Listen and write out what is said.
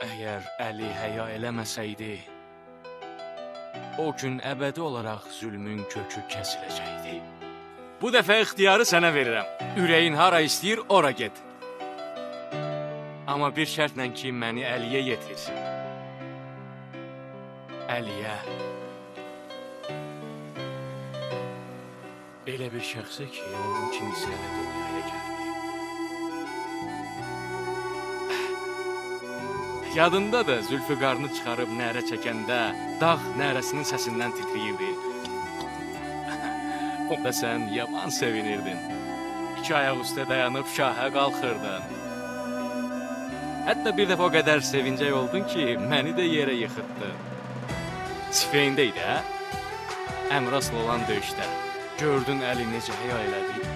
Əgər Əli həya eləməsəydi, o gün əbədi olaraq zülmün kökü kəsiləcəkdi. Bu dəfə ixtiyarı sənə verirəm. Ürəyin hara istəyir, ora get. Amma bir şərtlə ki, məni Əliyə yetir. Əliyə. Elə bir şəxsə ki, onun kimisi hələ dünyaya gəlməyib. Yadındadır, Zülfü qarnı çıxarıb nərə çəkəndə dağ nərəsinin səsindən titriyirdi. Onda sən yaman sevinirdin. İki ayaq üstə dayanıb şahə qalxırdın. Hətta bir dəfə o qədər sevincək oldun ki, məni də yerə yıxıtdın. Sifeyində idi, hə? Əmrasla olan döyüşdə. Gördün Əli necə həya elədi.